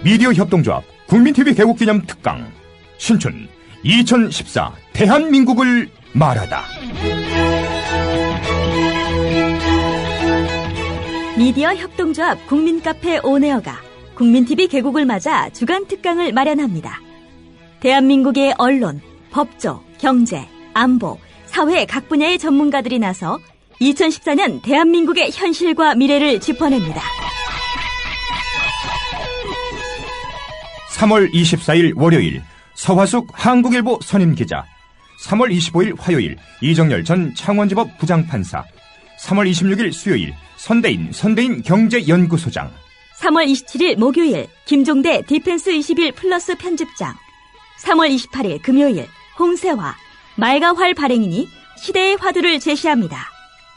미디어 협동조합 국민TV 개국기념 특강 신춘 2014 대한민국을 말하다. 미디어 협동조합 국민카페 온에어가 국민TV 개국을 맞아 주간 특강을 마련합니다. 대한민국의 언론, 법조, 경제, 안보, 사회 각 분야의 전문가들이 나서 2014년 대한민국의 현실과 미래를 짚어냅니다. 3월 24일 월요일 서화숙 한국일보 선임기자, 3월 25일 화요일 이정열 전 창원지법 부장판사, 3월 26일 수요일 선대인 경제연구소장, 3월 27일 목요일 김종대 디펜스 21 플러스 편집장, 3월 28일 금요일 홍세화, 말가활 발행인이 시대의 화두를 제시합니다.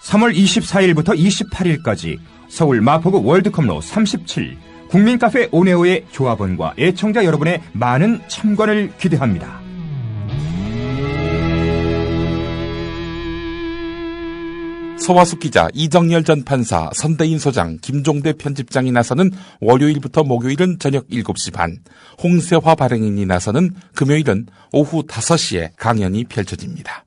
3월 24일부터 28일까지 서울 마포구 월드컵로 37 국민카페 온에어의 조합원과 애청자 여러분의 많은 참관을 기대합니다. 서화숙 기자, 이정열 전 판사, 선대인 소장, 김종대 편집장이 나서는 월요일부터 목요일은 저녁 7시 반, 홍세화 발행인이 나서는 금요일은 오후 5시에 강연이 펼쳐집니다.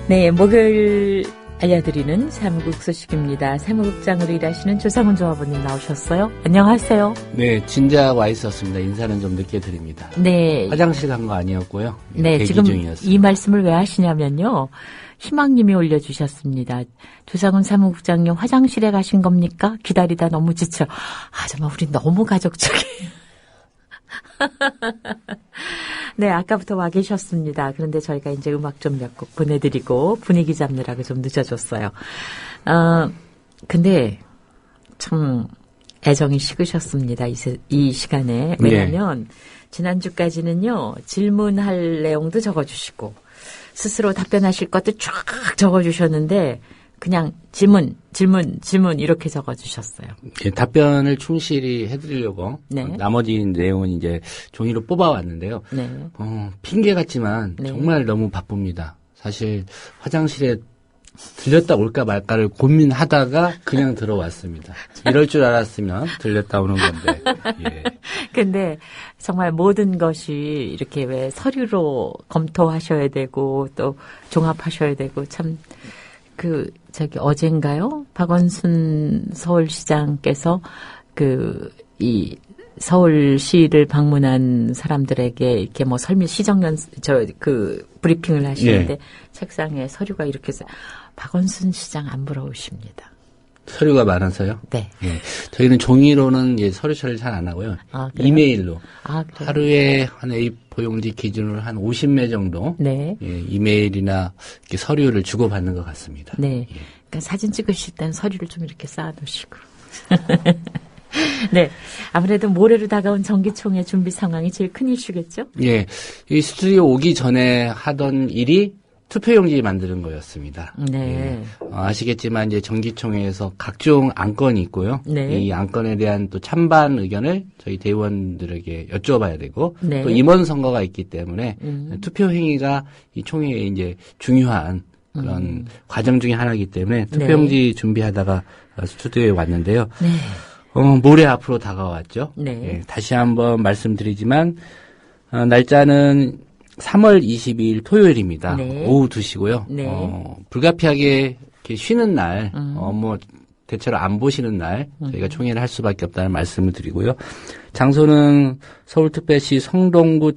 네, 목요일 알려드리는 사무국 소식입니다. 사무국장으로 일하시는 조상훈 조합원님 나오셨어요. 안녕하세요. 네, 진작 와 있었습니다. 인사는 좀 늦게 드립니다. 네. 화장실 간 거 아니었고요. 네, 대기 지금 중이었습니다. 이 말씀을 왜 하시냐면요. 희망님이 올려주셨습니다. 조상훈 사무국장님 화장실에 가신 겁니까? 기다리다 너무 지쳐. 정말 우리 너무 가족적이에요. 네, 아까부터 와 계셨습니다. 그런데 저희가 이제 음악 좀 몇 곡 보내드리고 분위기 잡느라고 좀 늦어졌어요. 근데 참 애정이 식으셨습니다. 이 시간에. 왜냐면 지난주까지는요, 질문할 내용도 적어주시고 스스로 답변하실 것도 쫙 적어주셨는데 그냥 질문 이렇게 적어주셨어요. 예, 답변을 충실히 해드리려고 네. 나머지 내용은 이제 종이로 뽑아왔는데요. 네. 핑계 같지만 네. 정말 너무 바쁩니다. 사실 화장실에 들렸다 올까 말까를 고민하다가 그냥 들어왔습니다. 이럴 줄 알았으면 들렸다 오는 건데. 예. 근데 정말 모든 것이 이렇게 왜 서류로 검토하셔야 되고 또 종합하셔야 되고 참 어젠가요? 박원순 서울시장께서 이 서울시를 방문한 사람들에게 이렇게 뭐 브리핑을 하시는데 예. 책상에 서류가 이렇게 박원순 시장 안 부러우십니다. 서류가 많아서요? 네. 예. 저희는 종이로는 서류 처리를 잘 안 하고요. 그래요? 이메일로. 그래요? 하루에 한 A4용지 기준으로 한 50매 정도. 네. 예, 이메일이나 이렇게 서류를 주고받는 것 같습니다. 네. 예. 그러니까 사진 찍으실 때는 서류를 좀 이렇게 쌓아놓으시고. 네. 아무래도 모레로 다가온 정기총회 준비 상황이 제일 큰 이슈겠죠? 예. 이 스튜디오 오기 전에 하던 일이 투표용지 만드는 거였습니다. 네. 예. 아시겠지만 이제 정기총회에서 각종 안건이 있고요. 네. 이 안건에 대한 또 찬반 의견을 저희 대의원들에게 여쭤봐야 되고 네. 또 임원 선거가 있기 때문에 투표 행위가 이 총회의 이제 중요한 그런 과정 중에 하나이기 때문에 투표용지 준비하다가 스튜디오에 왔는데요. 네. 모레 앞으로 다가왔죠. 네. 예, 다시 한번 말씀드리지만 날짜는 3월 22일 토요일입니다. 네. 오후 2시고요. 네. 불가피하게 이렇게 쉬는 날, 대체로 안 보시는 날 저희가 총회를 할 수밖에 없다는 말씀을 드리고요. 장소는 서울특별시 성동구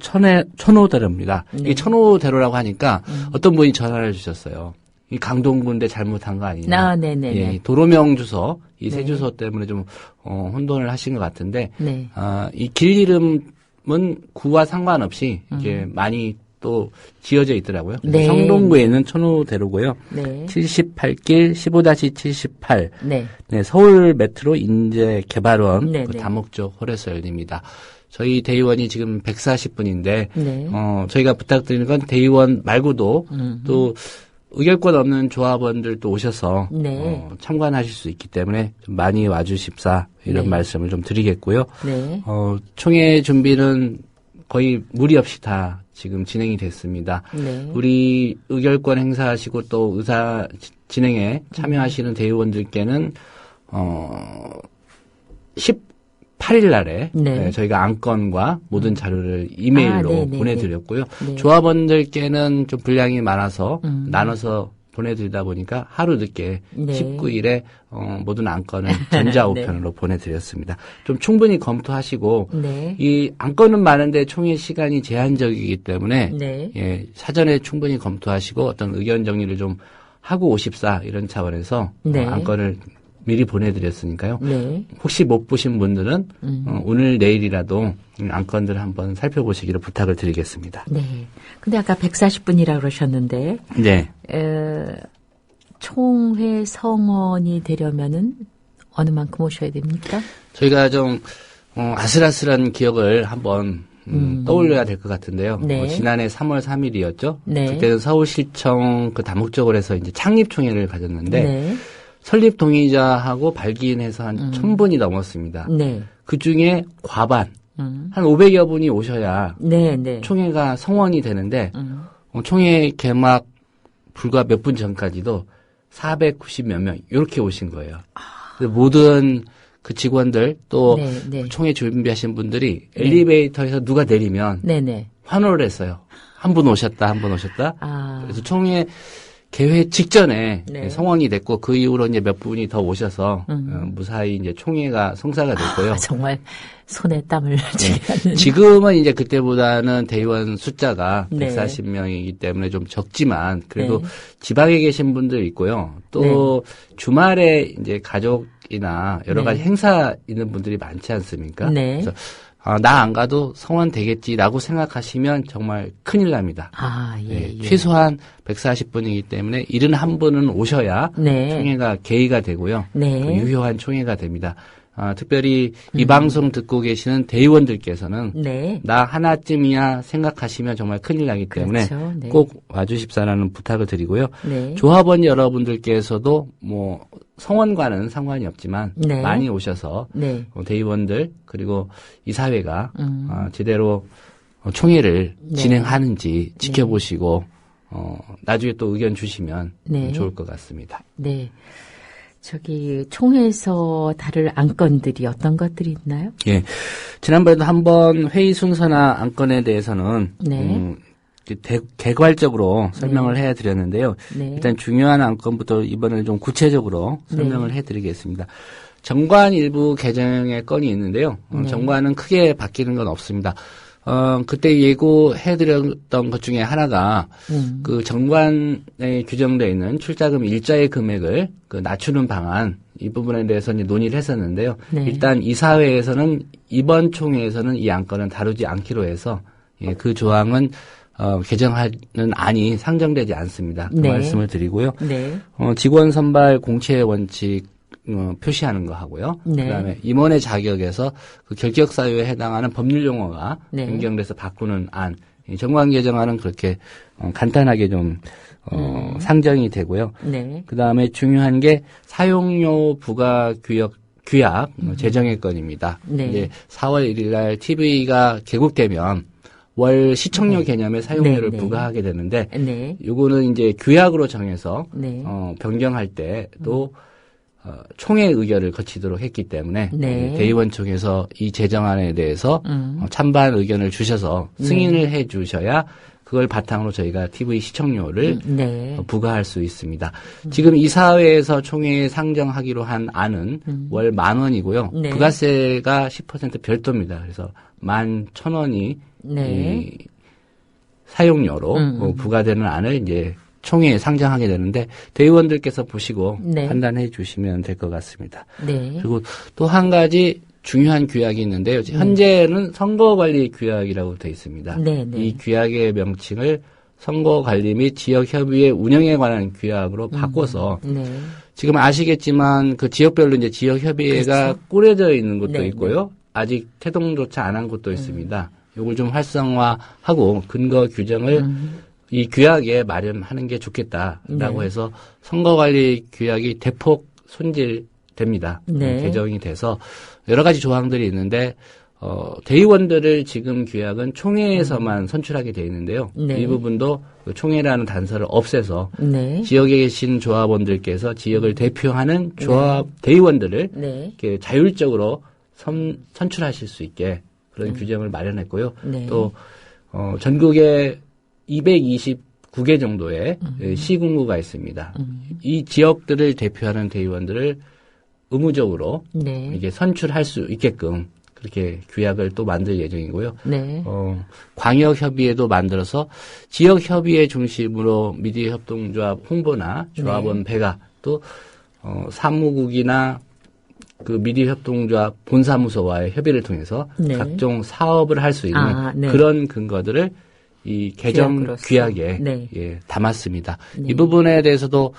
천호대로입니다. 네. 이 천호대로라고 하니까 어떤 분이 전화를 주셨어요. 이 강동구인데 잘못한 거 아니냐. 네네. 예, 도로명 주소, 이 새 네. 주소 때문에 좀 혼돈을 하신 것 같은데, 네. 이 길 이름은 구와 상관없이 이렇게 많이 또 지어져 있더라고요. 그래서 네. 성동구에 있는 천호대로고요. 네. 78길 15-78. 네. 네, 서울 메트로 인재개발원 네, 그 네. 다목적 홀에서 열립니다. 저희 대의원이 지금 140분인데, 네. 저희가 부탁드리는 건 대의원 말고도 또 의결권 없는 조합원들도 오셔서 네. 참관하실 수 있기 때문에 좀 많이 와주십사 이런 네. 말씀을 좀 드리겠고요. 네. 총회 준비는 거의 무리 없이 다 지금 진행이 됐습니다. 네. 우리 의결권 행사하시고 또 의사 진행에 참여하시는 대의원들께는 18일 날에 네. 저희가 안건과 모든 자료를 이메일로 보내드렸고요. 네. 조합원들께는 좀 분량이 많아서 나눠서 보내드리다 보니까 하루 늦게 네. 19일에 모든 안건을 전자우편으로 보내드렸습니다. 좀 충분히 검토하시고 네. 이 안건은 많은데 총회 시간이 제한적이기 때문에 네. 예, 사전에 충분히 검토하시고 어떤 의견 정리를 좀 하고 오십사 이런 차원에서 네. 안건을 미리 보내드렸으니까요. 네. 혹시 못 보신 분들은 오늘 내일이라도 안건들을 한번 살펴보시기를 부탁을 드리겠습니다. 네. 근데 아까 140분이라고 그러셨는데, 네. 총회 성원이 되려면은 어느 만큼 오셔야 됩니까? 저희가 좀 아슬아슬한 기억을 한번 떠올려야 될 것 같은데요. 네. 지난해 3월 3일이었죠. 네. 그때는 서울시청 그 다목적으로 해서 이제 창립총회를 가졌는데 네. 설립 동의자하고 발기인해서 한 1000분이 넘었습니다. 네. 그 중에 과반, 한 500여 분이 오셔야 네, 네. 총회가 성원이 되는데 총회 개막 불과 몇 분 전까지도 490 몇 명 이렇게 오신 거예요. 모든 그 직원들 또 네, 네. 총회 준비하신 분들이 엘리베이터에서 누가 내리면 네, 네. 환호를 했어요. 한 분 오셨다, 한 분 오셨다. 아. 그래서 총회 개회 직전에 네. 성원이 됐고 그 이후로 이제 몇 분이 더 오셔서 무사히 이제 총회가 성사가 됐고요. 정말 손에 땀을 쥐게 하는. 지금은 이제 그때보다는 대의원 숫자가 네. 140명이기 때문에 좀 적지만 그래도 네. 지방에 계신 분들 있고요. 또 주말에 이제 가족이나 여러 가지 행사 있는 분들이 많지 않습니까? 네. 그래서 나 안 가도 성원 되겠지라고 생각하시면 정말 큰일 납니다. 아, 예, 예. 최소한 140분이기 때문에 71분은 오셔야 네. 총회가 개의가 되고요. 네. 그 유효한 총회가 됩니다. 특별히 이 방송 듣고 계시는 대의원들께서는 네. 나 하나쯤이야 생각하시면 정말 큰일 나기 때문에 그렇죠. 네. 꼭 와주십사라는 부탁을 드리고요. 네. 조합원 여러분들께서도 뭐 성원과는 상관이 없지만 네. 많이 오셔서 네. 대의원들 그리고 이 사회가 제대로 총회를 네. 진행하는지 지켜보시고 나중에 또 의견 주시면 네. 좋을 것 같습니다. 네. 저기 총회에서 다룰 안건들이 어떤 것들이 있나요? 예. 지난번에도 한번 회의 순서나 안건에 대해서는 네. 개괄적으로 설명을 해드렸는데요. 네. 일단 중요한 안건부터 이번에는 좀 구체적으로 설명을 해드리겠습니다. 정관 일부 개정의 건이 있는데요. 정관은 크게 바뀌는 건 없습니다. 그때 예고해드렸던 것 중에 하나가 그 정관에 규정되어 있는 출자금 일자의 금액을 낮추는 방안 이 부분에 대해서 이제 논의를 했었는데요. 네. 일단 이사회에서는 이번 총회에서는 이 안건은 다루지 않기로 해서 그 조항은 개정하는 안이 상정되지 않습니다. 그 네. 말씀을 드리고요. 네. 직원 선발 공채 원칙 표시하는 거 하고요. 네. 그다음에 임원의 자격에서 그 결격 사유에 해당하는 법률 용어가 네. 변경돼서 바꾸는 안. 이 정관 개정안은 그렇게 간단하게 좀 상정이 되고요. 네. 그다음에 중요한 게 사용료 부과 규약 제정의 건입니다. 네. 이제 4월 1일 날 TV가 개국되면 월 시청료 개념의 사용료를 네, 네. 부과하게 되는데 네. 요거는 이제 규약으로 정해서 네. 변경할 때도 총회 의결을 거치도록 했기 때문에 네. 대의원총회에서 이 제정안에 대해서 찬반 의견을 주셔서 승인을 해 주셔야 그걸 바탕으로 저희가 TV 시청료를 네. 부과할 수 있습니다. 지금 이사회에서 총회에 상정하기로 한 안은 월 10,000원이고요. 네. 부가세가 10% 별도입니다. 그래서 11,000원이 네. 이 사용료로 부과되는 안을 이제 총회에 상정하게 되는데 대의원들께서 보시고 네. 판단해 주시면 될 것 같습니다. 네. 그리고 또 한 가지 중요한 규약이 있는데요. 현재는 선거관리 규약이라고 되어 있습니다. 네, 네. 이 규약의 명칭을 선거관리 및 지역협의회 운영에 관한 규약으로 바꿔서 네. 지금 아시겠지만 그 지역별로 이제 지역협의회가 그렇죠. 꾸려져 있는 곳도 네, 있고요. 아직 태동조차 안 한 곳도 있습니다. 이걸 좀 활성화하고 근거 규정을 이 규약에 마련하는 게 좋겠다라고 네. 해서 선거관리 규약이 대폭 손질됩니다. 네. 개정이 돼서 여러 가지 조항들이 있는데 대의원들을 지금 규약은 총회에서만 선출하게 되어 있는데요. 네. 이 부분도 그 총회라는 단서를 없애서 네. 지역에 계신 조합원들께서 지역을 대표하는 조합 대의원들을 네. 이렇게 자율적으로 선출하실 수 있게 그런 규정을 마련했고요. 네. 또 전국에 229개 정도의 시군구가 있습니다. 이 지역들을 대표하는 대의원들을 의무적으로 네. 이게 선출할 수 있게끔 그렇게 규약을 또 만들 예정이고요. 네. 광역협의회도 만들어서 지역협의회 중심으로 미디어협동조합 홍보나 조합원 배가 또 사무국이나 그 미디어협동조합 본사무소와의 협의를 통해서 네. 각종 사업을 할 수 있는 네. 그런 근거들을 이 개정 규약으로서. 규약에 네. 예, 담았습니다. 네. 이 부분에 대해서도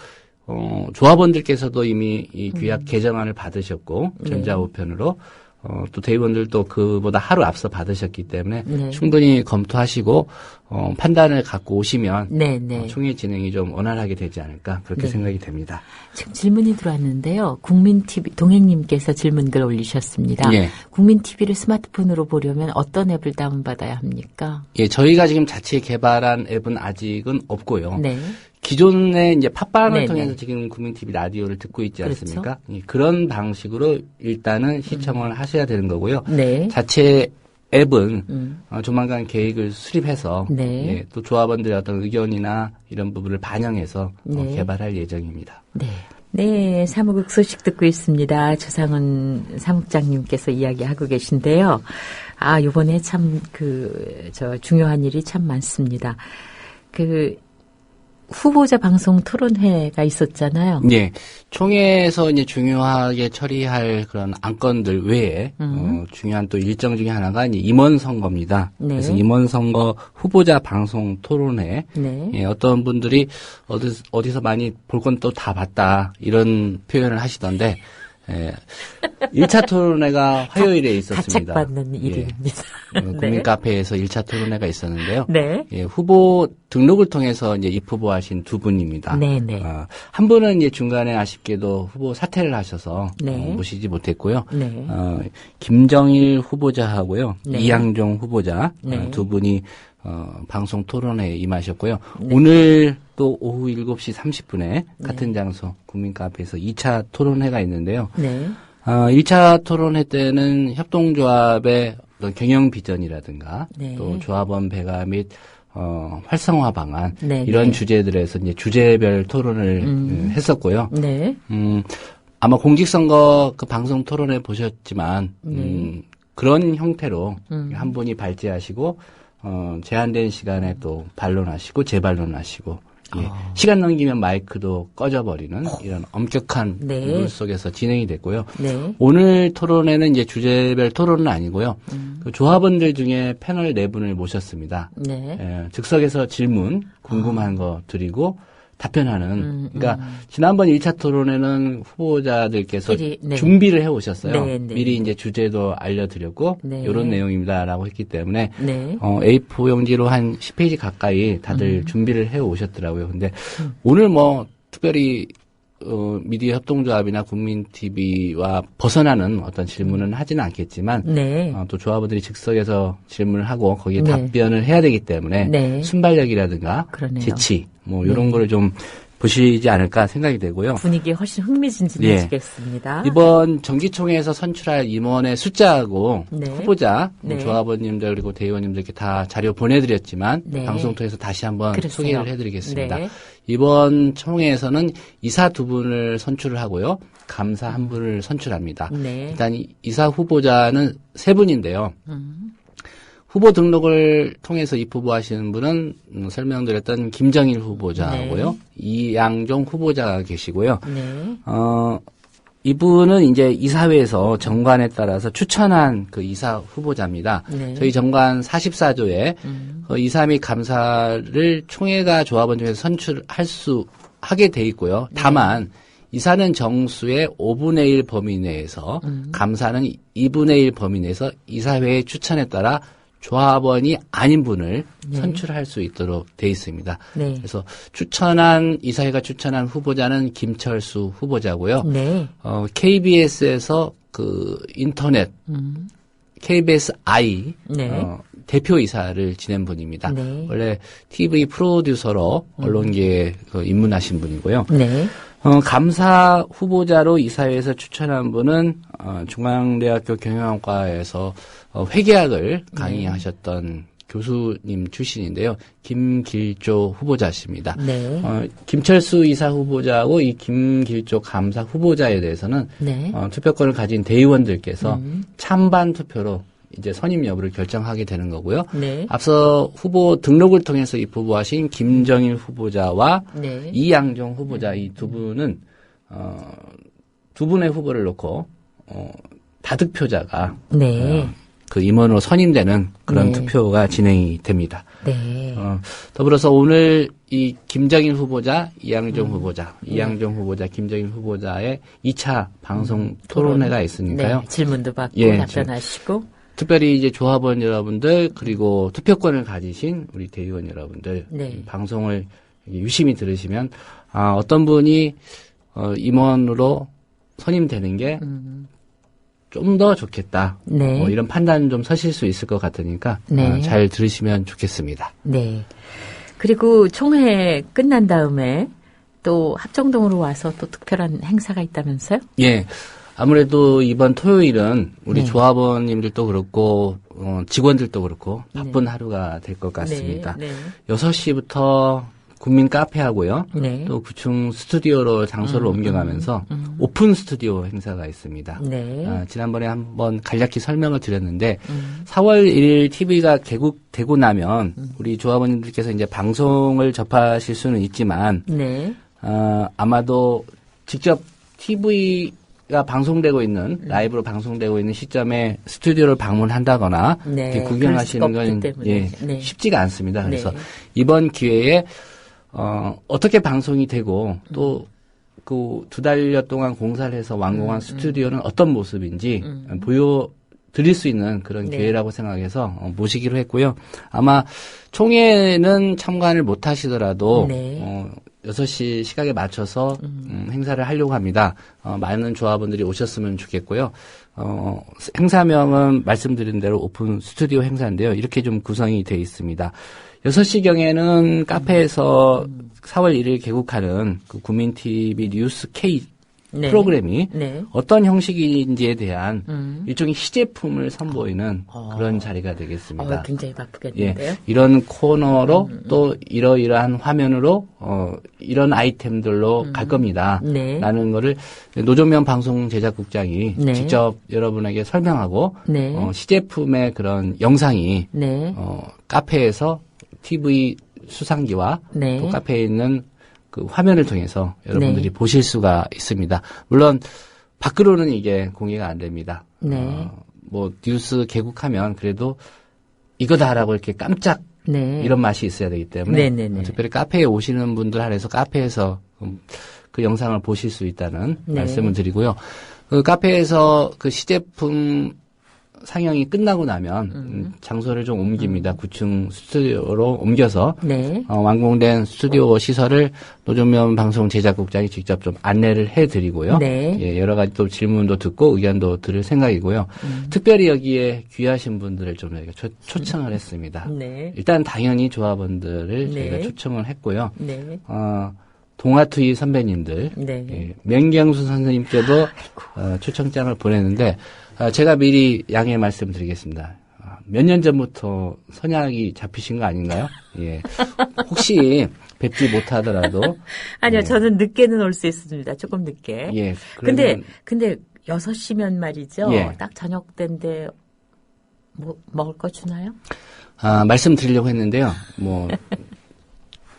조합원들께서도 이미 이 규약 개정안을 받으셨고 네. 전자우편으로 또 대의원들도 그보다 하루 앞서 받으셨기 때문에 네. 충분히 검토하시고 판단을 갖고 오시면 네, 네. 총회 진행이 좀 원활하게 되지 않을까 그렇게 네. 생각이 됩니다. 지금 질문이 들어왔는데요. 국민TV 동행님께서 질문글 올리셨습니다. 예. 국민TV를 스마트폰으로 보려면 어떤 앱을 다운받아야 합니까? 예, 저희가 지금 자체 개발한 앱은 아직은 없고요. 네. 기존의 이제 팟빵을 네네. 통해서 지금 국민TV 라디오를 듣고 있지 그렇죠. 않습니까? 예, 그런 방식으로 일단은 시청을 하셔야 되는 거고요. 네. 자체 앱은 조만간 계획을 수립해서 네. 예, 또 조합원들의 어떤 의견이나 이런 부분을 반영해서 네. 개발할 예정입니다. 네. 네, 사무국 소식 듣고 있습니다. 조상은 사무국장님께서 이야기하고 계신데요. 요번에 참 중요한 일이 참 많습니다. 후보자 방송 토론회가 있었잖아요. 예. 총회에서 이제 중요하게 처리할 그런 안건들 외에, 중요한 또 일정 중에 하나가 이제 임원 선거입니다. 네. 그래서 임원 선거 후보자 방송 토론회. 네. 예, 어떤 분들이 어디서 많이 볼 건 또 다 봤다. 이런 표현을 하시던데, 1차 토론회가 화요일에 있었습니다. 가책받는 일입니다. 국민 카페에서 1차 토론회가 있었는데요. 네. 예, 후보 등록을 통해서 이제 입후보하신 두 분입니다. 네네. 한 분은 이제 중간에 아쉽게도 후보 사퇴를 하셔서 네. 모시지 못했고요. 네. 김정일 후보자하고요. 네. 이양종 후보자 네. 두 분이 방송 토론회에 임하셨고요. 네. 오늘 또 오후 7시 30분에 같은 장소 국민 카페에서 2차 토론회가 있는데요. 네. 1차 토론회 때는 협동조합의 어떤 경영 비전이라든가 네. 또 조합원 배가 및 활성화 방안 네, 이런 네. 주제들에서 이제 주제별 토론을 했었고요. 네. 아마 공직선거 그 방송 토론회 보셨지만 그런 형태로 한 분이 발제하시고 제한된 시간에 또 반론하시고 재반론하시고 예. 시간 넘기면 마이크도 꺼져버리는 이런 엄격한 네. 룰 속에서 진행이 됐고요. 네. 오늘 토론회는 이제 주제별 토론은 아니고요. 그 조합원들 중에 패널 4분을 모셨습니다. 네. 예, 즉석에서 질문, 궁금한 거 드리고 답변하는. 그러니까 지난번 1차 토론회는 후보자들께서 네. 준비를 해 오셨어요. 네, 네. 미리 이제 주제도 알려드렸고 네. 이런 내용입니다라고 했기 때문에 네. A4 용지로 한 10페이지 가까이 다들 준비를 해 오셨더라고요. 근데 오늘 뭐 특별히 미디어 협동조합이나 국민TV와 벗어나는 어떤 질문은 하지는 않겠지만 네. 또 조합원들이 즉석에서 질문을 하고 거기에 네. 답변을 해야 되기 때문에 네. 순발력이라든가 그러네요. 재치 뭐 이런 거를 좀 보시지 않을까 생각이 되고요. 분위기 훨씬 흥미진진해지겠습니다. 이번 정기총회에서 선출할 임원의 숫자하고 네. 후보자, 네. 조합원님들 그리고 대의원님들께 다 자료 보내드렸지만 네. 방송 통해서 다시 한번 그러세요. 소개를 해드리겠습니다. 네. 이번 총회에서는 이사 2분을 선출을 하고요. 감사 1분을 선출합니다. 네. 일단 이사 후보자는 3분인데요. 후보 등록을 통해서 입후보하시는 분은 설명드렸던 김정일 후보자고요. 네. 이양종 후보자가 계시고요. 네. 이분은 이제 이사회에서 정관에 따라서 추천한 그 이사 후보자입니다. 네. 저희 정관 44조에 이사 및 감사를 총회가 조합원 중에서 하게 돼 있고요. 다만 이사는 정수의 5분의 1 범위 내에서 감사는 2분의 1 범위 내에서 이사회의 추천에 따라 조합원이 아닌 분을 선출할 수 있도록 돼 있습니다. 네. 그래서 이사회가 추천한 후보자는 김철수 후보자고요. 네. KBS에서 그 인터넷 KBS I 네. 대표이사를 지낸 분입니다. 네. 원래 TV 프로듀서로 언론계에 입문하신 분이고요. 네. 감사 후보자로 이사회에서 추천한 분은 중앙대학교 경영학과에서 회계학을 강의하셨던 교수님 출신인데요. 김길조 후보자십니다. 네. 김철수 이사 후보자하고 이 김길조 감사 후보자에 대해서는 네. 투표권을 가진 대의원들께서 찬반 투표로 이제 선임 여부를 결정하게 되는 거고요. 네. 앞서 후보 등록을 통해서 입후보하신 김정일 후보자와 네. 이양종 후보자 이 두 분은 두 분의 후보를 놓고 다득표자가 네. 그 임원으로 선임되는 그런 네. 투표가 진행이 됩니다. 네. 더불어서 오늘 이 김정일 후보자, 이양종 후보자, 이양종 후보자, 김정일 후보자의 2차 방송 토론회가 있으니까요. 네. 질문도 받고 예, 답변하시고. 특별히 이제 조합원 여러분들 그리고 투표권을 가지신 우리 대의원 여러분들 네. 방송을 유심히 들으시면 어떤 분이 임원으로 선임되는 게 좀 더 좋겠다. 네. 이런 판단 좀 서실 수 있을 것 같으니까 네. 잘 들으시면 좋겠습니다. 네. 그리고 총회 끝난 다음에 또 합정동으로 와서 또 특별한 행사가 있다면서요? 예. 아무래도 이번 토요일은 우리 네. 조합원님들도 그렇고 직원들도 그렇고 바쁜 하루가 될 것 같습니다. 네. 6시부터 국민 카페하고요. 네. 또 구충 스튜디오로 장소를 옮겨가면서 오픈 스튜디오 행사가 있습니다. 네. 지난번에 한번 간략히 설명을 드렸는데 4월 1일 TV가 개국되고 나면 우리 조합원님들께서 이제 방송을 접하실 수는 있지만 네. 아마도 직접 TV가 방송되고 있는 라이브로 방송되고 있는 시점에 스튜디오를 방문한다거나 네, 이렇게 구경하시는 그럴 수가 건 없기 때문에. 네. 쉽지가 않습니다. 그래서 네. 이번 기회에 어떻게 방송이 되고 또 그 2달여 동안 공사를 해서 완공한 스튜디오는 어떤 모습인지 보여드릴 수 있는 그런 네. 기회라고 생각해서 모시기로 했고요. 아마 총회는 참관을 못 하시더라도 네. 6시 시각에 맞춰서 행사를 하려고 합니다. 많은 조합원들이 오셨으면 좋겠고요. 행사명은 말씀드린 대로 오픈 스튜디오 행사인데요. 이렇게 좀 구성이 되어 있습니다. 6시경에는 카페에서 4월 1일 개국하는 그 국민TV 뉴스 K 네. 프로그램이 네. 어떤 형식인지에 대한 일종의 시제품을 선보이는 그런 자리가 되겠습니다. 굉장히 바쁘겠는데요. 예, 이런 코너로 또 이러이러한 화면으로 이런 아이템들로 갈 겁니다. 네. 라는 거를 노종면 방송 제작국장이 네. 직접 여러분에게 설명하고 네. 시제품의 그런 영상이 네. 카페에서 TV 수상기와 네. 또 카페에 있는 그 화면을 통해서 여러분들이 네. 보실 수가 있습니다. 물론 밖으로는 이게 공개가 안 됩니다. 네. 뭐 뉴스 개국하면 그래도 이거다라고 이렇게 깜짝 네. 이런 맛이 있어야 되기 때문에 네네네. 특별히 카페에 오시는 분들 한해서 카페에서 그 영상을 보실 수 있다는 네. 말씀을 드리고요. 그 카페에서 그 시제품 상영이 끝나고 나면 장소를 좀 옮깁니다. 9층 스튜디오로 옮겨서 네. 완공된 스튜디오 시설을 노종면 방송 제작국장이 직접 좀 안내를 해드리고요. 네. 예, 여러 가지 또 질문도 듣고 의견도 들을 생각이고요. 특별히 여기에 귀하신 분들을 좀 저희가 초청을 했습니다. 네. 일단 당연히 조합원들을 네. 저희가 초청을 했고요. 네. 동아투이 선배님들, 네. 예, 명경수 선생님께도 초청장을 보냈는데 제가 미리 양해 말씀드리겠습니다. 몇 년 전부터 선약이 잡히신 거 아닌가요? 예. 혹시 뵙지 못하더라도 아니요, 저는 늦게는 올 수 있습니다. 조금 늦게. 예. 근데 그러면 6시면 말이죠. 예. 딱 저녁 때인데 뭐 먹을 거 주나요? 말씀드리려고 했는데요. 뭐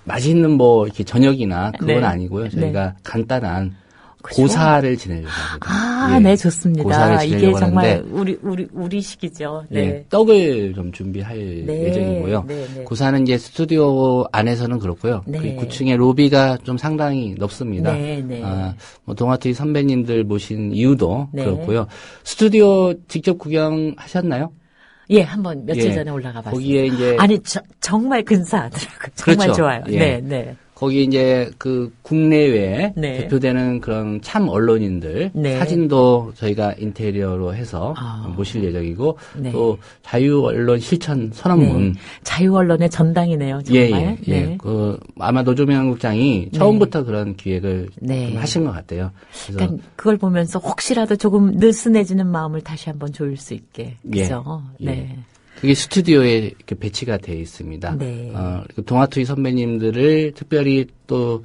맛있는 뭐 이렇게 저녁이나 그건 네. 아니고요. 저희가 네. 간단한 그죠? 고사를 지내려고 합니다. 예. 네, 좋습니다. 고사를 이게 지내려고 정말 하는데 우리식이죠. 네. 예, 떡을 좀 준비할 네. 예정이고요. 네, 네. 고사는 이제 스튜디오 안에서는 그렇고요. 네. 그 9층의 로비가 좀 상당히 넓습니다. 네, 네. 뭐 동아투이 선배님들 모신 이유도 네. 그렇고요. 스튜디오 직접 구경하셨나요? 예, 며칠 예. 전에 올라가 봤어요. 거기에 이제 아니, 정말 근사하더라고요. 정말 그렇죠. 좋아요. 예. 네, 네. 거기 이제 그 국내외에 네. 대표되는 그런 참 언론인들 네. 사진도 저희가 인테리어로 해서 모실 예정이고 네. 또 자유 언론 실천 선언문 자유 언론의 전당이네요. 정말. 네. 그 아마 노조명 국장이 처음부터 그런 기획을 네. 좀 하신 것 같아요. 그래서 그러니까 그걸 보면서 혹시라도 조금 느슨해지는 마음을 다시 한번 조일 수 있게. 그죠? 예. 네. 그게 스튜디오에 이렇게 배치가 되어 있습니다. 네. 그리고 동아투이 선배님들을 특별히 또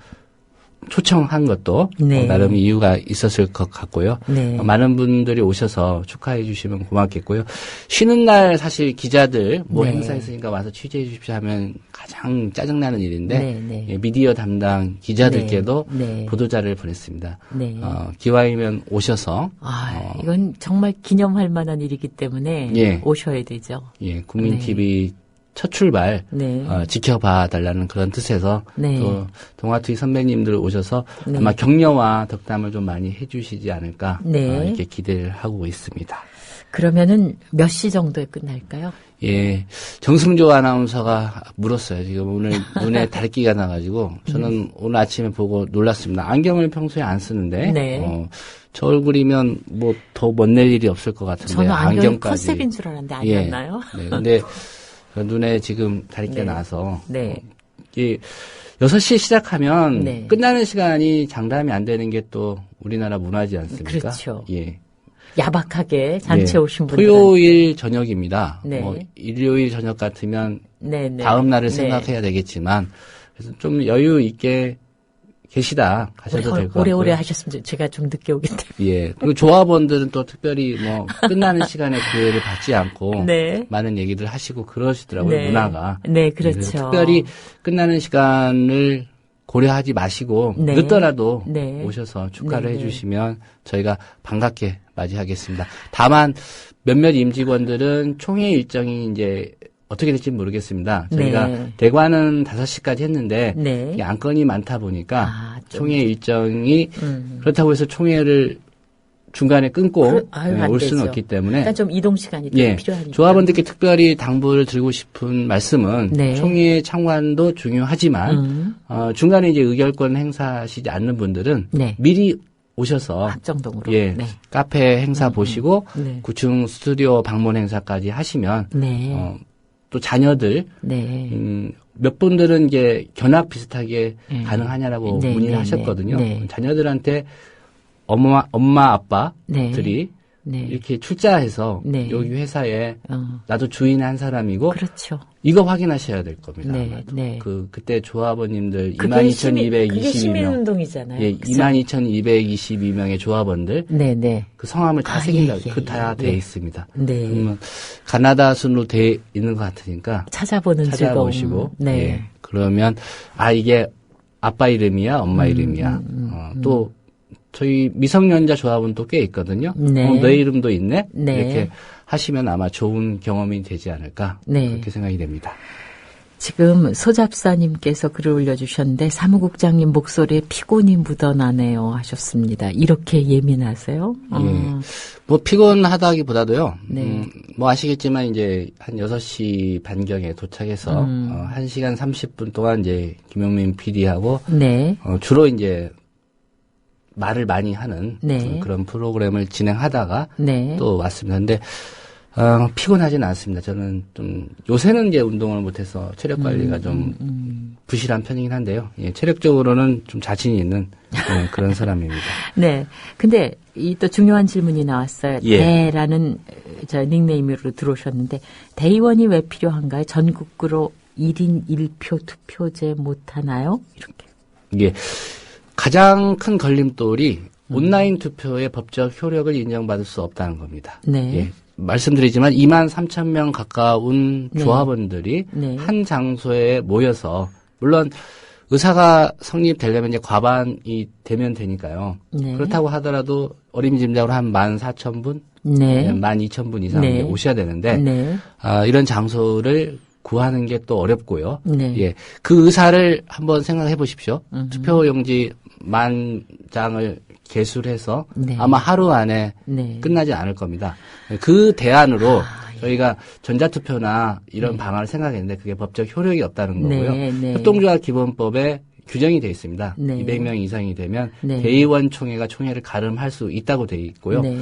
초청한 것도 네. 나름 이유가 있었을 것 같고요. 네. 많은 분들이 오셔서 축하해 주시면 고맙겠고요. 쉬는 날 사실 기자들 뭐 네. 행사 있으니까 와서 취재해 주십시오 하면 가장 짜증나는 일인데 네, 네. 예, 미디어 담당 기자들께도 네, 네. 보도자를 보냈습니다. 네. 기왕이면 오셔서 이건 정말 기념할 만한 일이기 때문에 예. 오셔야 되죠. 예, 국민 TV 첫 출발 네. 지켜봐 달라는 그런 뜻에서 네. 또 동아투이 선배님들 오셔서 네. 아마 격려와 덕담을 좀 많이 해주시지 않을까 네. 이렇게 기대를 하고 있습니다. 그러면은 몇 시 정도에 끝날까요? 예, 정승조 아나운서가 물었어요. 지금 오늘 눈에 달기가 나가지고 저는 오늘 아침에 보고 놀랐습니다. 안경을 평소에 안 쓰는데 네. 저 얼굴이면 뭐 더 멋낼 일이 없을 것 같은데 저는 안경이 안경까지. 컨셉인 줄 알았는데 아니었나요? 예. 네, 근데 눈에 지금 달기가 네. 나서 네. 6시에 시작하면 네. 끝나는 시간이 장담이 안 되는 게 또 우리나라 문화지 않습니까? 그렇죠. 예. 야박하게 잔치에 예. 오신 분들. 토요일 저녁입니다. 네. 뭐 일요일 저녁 같으면 네, 네. 다음 날을 네. 생각해야 되겠지만 그래서 좀 여유 있게 계시다 가셔도 될 것 같고요. 오래오래 하셨으면 제가 좀 늦게 오기 때문에. 예. 그리고 조합원들은 또 특별히 뭐 끝나는 시간에 기회를 받지 않고 네. 많은 얘기들 하시고 그러시더라고요. 네. 문화가. 네, 그렇죠. 그래서 특별히 끝나는 시간을 고려하지 마시고 네. 늦더라도 네. 오셔서 축하를 네, 네. 해주시면 저희가 반갑게 맞이하겠습니다. 다만 몇몇 임직원들은 총회 일정이 이제 어떻게 될지 모르겠습니다. 저희가 네. 대관은 5시까지 했는데 네. 이게 안건이 많다 보니까 좀. 총회 일정이 음. 그렇다고 해서 총회를 중간에 끊고 안 올 수는 되죠. 없기 때문에 일단 좀 이동 시간이 좀 예, 필요하니까. 조합원들께 특별히 당부를 드리고 싶은 말씀은 네. 총회 참관도 중요하지만 중간에 이제 의결권 행사하시지 않는 분들은 네. 미리 오셔서 합정동으로. 예, 네. 카페 행사 보시고 네. 9층 스튜디오 방문 행사까지 하시면 네. 또 자녀들 네. 몇 분들은 이제 견학 비슷하게 네. 가능하냐라고 네, 문의를 네, 하셨거든요. 네. 자녀들한테 엄마 아빠들이 네. 이렇게 출자해서 네. 여기 회사에 어. 나도 주인 한 사람이고 그렇죠. 이거 확인하셔야 될 겁니다. 네, 아마도. 네. 그때 조합원님들 그게 22,222명 시민운동이잖아요. 예, 그죠? 22,222명의 조합원들 네, 네. 그 성함을 다 아, 새긴다. 예, 다 예, 돼 예. 있습니다. 네. 그러면 가나다 순으로 돼 있는 것 같으니까 찾아보는 찾아보시고 즐거움. 네. 예, 그러면 이게 아빠 이름이야 엄마 이름이야 또 저희 미성년자 조합은 또 꽤 있거든요. 네. 내 이름도 있네. 네. 이렇게 하시면 아마 좋은 경험이 되지 않을까 네. 그렇게 생각이 됩니다. 지금 소잡사님께서 글을 올려주셨는데 사무국장님 목소리에 피곤이 묻어나네요 하셨습니다. 이렇게 예민하세요? 뭐 피곤하다기보다도요. 네. 뭐 아시겠지만 이제 한 6시 반경에 도착해서 1시간 30분 동안 이제 김용민 PD하고 네. 주로 이제 말을 많이 하는 네. 그런 프로그램을 진행하다가 네. 또 왔습니다. 근데 피곤하지는 않습니다. 저는 좀 요새는 이제 운동을 못해서 체력 관리가 좀 부실한 편이긴 한데요. 예, 체력적으로는 좀 자신이 있는 그런 사람입니다. 네. 근데 이 또 중요한 질문이 나왔어요. 예. 대라는 저 닉네임으로 들어오셨는데 대의원이 왜 필요한가요? 전국구로 1인 1표 투표제 못하나요? 이렇게. 이게 가장 큰 걸림돌이 온라인 투표의 법적 효력을 인정받을 수 없다는 겁니다. 네. 예, 말씀드리지만 2만 3천 명 가까운 네. 조합원들이 네. 한 장소에 모여서 물론 의사가 성립되려면 이제 과반이 되면 되니까요. 네. 그렇다고 하더라도 어림짐작으로 한 14,000분, 네. 12,000분 이상 네. 오셔야 되는데 네. 이런 장소를 구하는 게 또 어렵고요. 네. 예, 그 의사를 한번 생각해 보십시오. 투표용지 10,000장을 개술해서 네. 아마 하루 안에 네. 끝나지 않을 겁니다. 그 대안으로 예. 저희가 전자투표나 이런 방안을 생각했는데 그게 법적 효력이 없다는 거고요. 네, 네. 협동조합 기본법에 규정이 되어 있습니다. 네. 200명 이상이 되면 네. 대의원 총회가 총회를 가름할 수 있다고 되어 있고요. 네.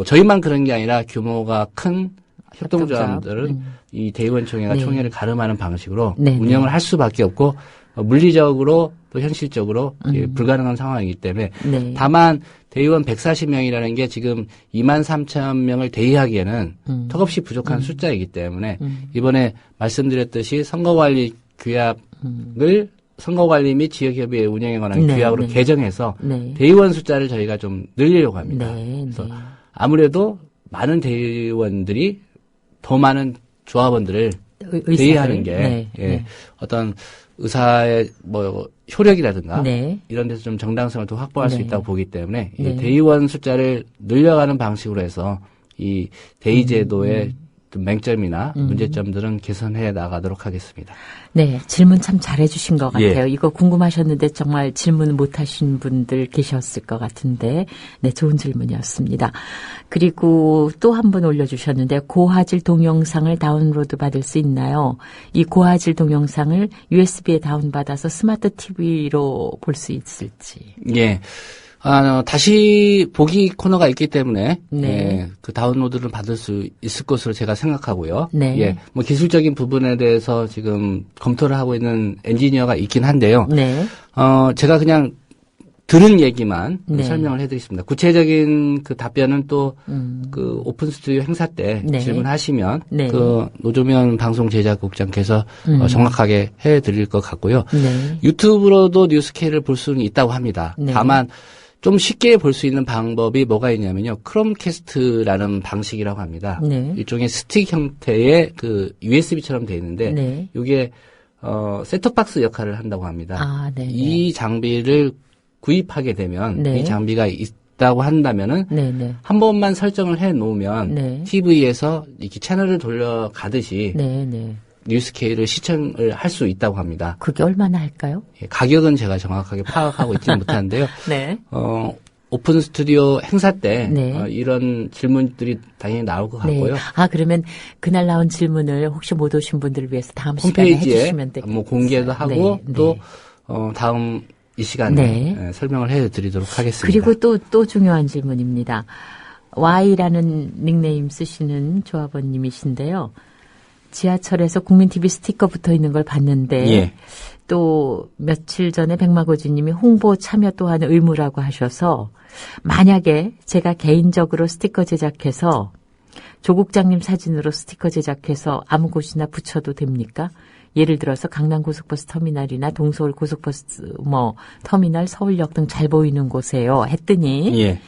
저희만 그런 게 아니라 규모가 큰 협동조합들은 이 대의원 총회가 네. 총회를 가름하는 방식으로 네. 운영을 할 수밖에 없고 물리적으로 또 현실적으로 불가능한 상황이기 때문에 네. 다만 대의원 140명이라는 게 지금 23,000명을 대의하기에는 턱없이 부족한 숫자이기 때문에 이번에 말씀드렸듯이 선거관리 규약을 선거관리 및 지역협의회 운영에 관한 네, 규약으로 네. 개정해서 네. 대의원 숫자를 저희가 좀 늘리려고 합니다. 네. 그래서 네. 아무래도 많은 대의원들이 더 많은 조합원들을 의사를. 대의하는 게 네. 예, 네. 어떤 의사의 뭐 효력이라든가 네. 이런 데서 좀 정당성을 더 확보할 수 네. 있다고 보기 때문에 이 네. 대의원 숫자를 늘려가는 방식으로 해서 이 대의제도의 좀 맹점이나 문제점들은 개선해 나가도록 하겠습니다. 네, 질문 참 잘해주신 것 예. 같아요. 이거 궁금하셨는데 정말 질문 못하신 분들 계셨을 것 같은데, 네, 좋은 질문이었습니다. 그리고 또 한 분 올려주셨는데, 고화질 동영상을 다운로드 받을 수 있나요? 이 고화질 동영상을 USB에 다운받아서 스마트 TV로 볼 수 있을지. 예. 다시 보기 코너가 있기 때문에 네. 예, 그 다운로드를 받을 수 있을 것으로 제가 생각하고요. 네. 예, 뭐 기술적인 부분에 대해서 지금 검토를 하고 있는 엔지니어가 있긴 한데요. 네. 제가 그냥 들은 얘기만 네. 설명을 해드리겠습니다. 구체적인 그 답변은 또 그 오픈 스튜디오 행사 때 네. 질문하시면 네. 그 노조면 방송 제작국장께서 정확하게 해드릴 것 같고요. 네. 유튜브로도 뉴스케이를 볼 수는 있다고 합니다. 네. 다만 좀 쉽게 볼 수 있는 방법이 뭐가 있냐면요. 크롬캐스트라는 방식이라고 합니다. 네. 일종의 스틱 형태의 그 USB처럼 되어 있는데 네. 이게 셋톱박스 역할을 한다고 합니다. 아, 네. 이 장비를 구입하게 되면 네. 이 장비가 있다고 한다면은 네, 네. 한 번만 설정을 해 놓으면 네. TV에서 이렇게 채널을 돌려가듯이 네, 네. 뉴스케이를 시청을 할 수 있다고 합니다. 그게 얼마나 할까요? 예, 가격은 제가 정확하게 파악하고 있지는 못하는데요. 네. 오픈 스튜디오 행사 때 네. 이런 질문들이 당연히 나올 것 같고요. 네. 아, 그러면 그날 나온 질문을 혹시 못 오신 분들을 위해서 다음 시간에 홈페이지에 해주시면 되겠어요. 뭐 공개도 하고 네, 또 네. 다음 이 시간에 네. 설명을 해드리도록 하겠습니다. 그리고 또 중요한 질문입니다. Y라는 닉네임 쓰시는 조합원님이신데요. 지하철에서 국민TV 스티커 붙어 있는 걸 봤는데 예. 또 며칠 전에 백마고지님이 홍보 참여 또한 의무라고 하셔서 만약에 제가 개인적으로 스티커 제작해서 조국장님 사진으로 스티커 제작해서 아무 곳이나 붙여도 됩니까? 예를 들어서 강남 고속버스 터미널이나 동서울 고속버스 터미널 서울역 등 잘 보이는 곳에요. 했더니 예.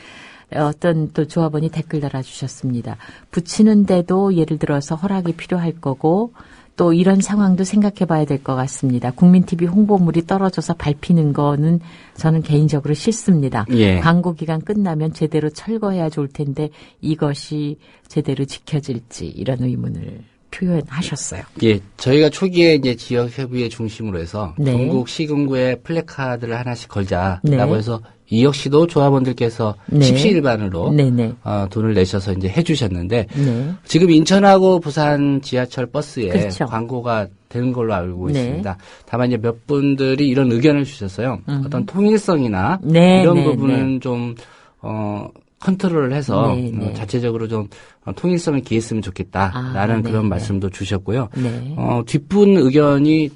어떤 또 조합원이 댓글 달아주셨습니다. 붙이는데도 예를 들어서 허락이 필요할 거고 또 이런 상황도 생각해 봐야 될 것 같습니다. 국민TV 홍보물이 떨어져서 밟히는 거는 저는 개인적으로 싫습니다. 예. 광고 기간 끝나면 제대로 철거해야 좋을 텐데 이것이 제대로 지켜질지 이런 의문을 표현하셨어요. 예, 저희가 초기에 이제 지역협의회 중심으로 해서 네. 전국 시군구에 플래카드를 하나씩 걸자라고 네. 해서 이 역시도 조합원들께서 네. 십시일반으로 네네. 돈을 내셔서 이제 해주셨는데 네. 지금 인천하고 부산 지하철 버스에 그렇죠. 광고가 되는 걸로 알고 네. 있습니다. 다만 이제 몇 분들이 이런 의견을 주셨어요. 어떤 통일성이나 네, 이런 네, 부분은 좀 컨트롤을 해서 네, 네. 자체적으로 좀 통일성을 기했으면 좋겠다라는 네, 그런 네. 말씀도 주셨고요. 네. 뒷분 의견이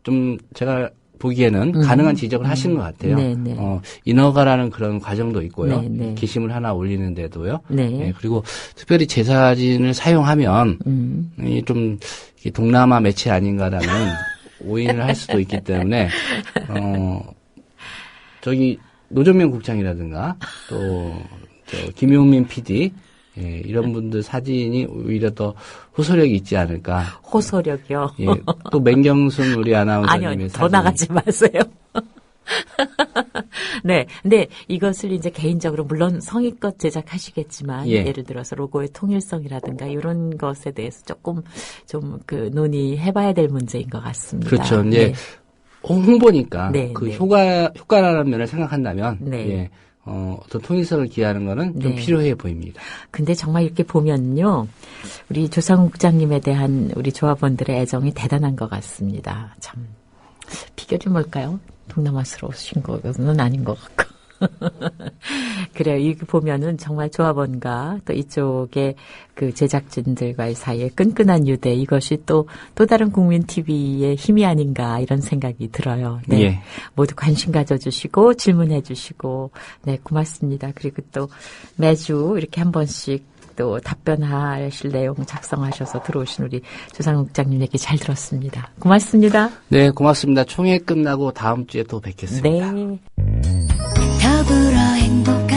좀 제가 보기에는 가능한 지적을 하신 것 같아요. 네, 네. 인허가라는 그런 과정도 있고요. 네, 네. 게시물 하나 올리는데도요. 네. 예, 그리고 특별히 제 사진을 사용하면 이 좀 동남아 매체 아닌가라는 오인을 할 수도 있기 때문에 저기 노정면 국장이라든가 또 김용민 PD 예, 이런 분들 사진이 오히려 더 호소력이 있지 않을까. 호소력이요. 예, 또 맹경순 우리 아나운서님의 아니요, 사진. 더 나가지 마세요. 네, 근데 이것을 이제 개인적으로 물론 성의껏 제작하시겠지만 예. 예를 들어서 로고의 통일성이라든가 이런 것에 대해서 조금 좀 그 논의해봐야 될 문제인 것 같습니다. 그렇죠. 이제 네. 홍보니까 네, 그 네. 효과라는 면을 생각한다면 네. 예, 어떤 통일성을 기하는 거는 좀 네. 필요해 보입니다. 근데 정말 이렇게 보면요, 우리 조상욱 국장님에 대한 우리 조합원들의 애정이 대단한 것 같습니다. 참 비결이 뭘까요? 동남아스러우신 거는 아닌 것 같고. 그래요. 이거 보면은 정말 조합원과 또 이쪽에 그 제작진들과의 사이에 끈끈한 유대, 이것이 또 다른 국민 TV의 힘이 아닌가 이런 생각이 들어요. 네. 예. 모두 관심 가져주시고 질문해 주시고, 네, 고맙습니다. 그리고 또 매주 이렇게 한 번씩 또 답변하실 내용 작성하셔서 들어오신 우리 조상욱 국장님 얘기 잘 들었습니다. 고맙습니다. 네, 고맙습니다. 총회 끝나고 다음 주에 또 뵙겠습니다. 네. 더불어 행복한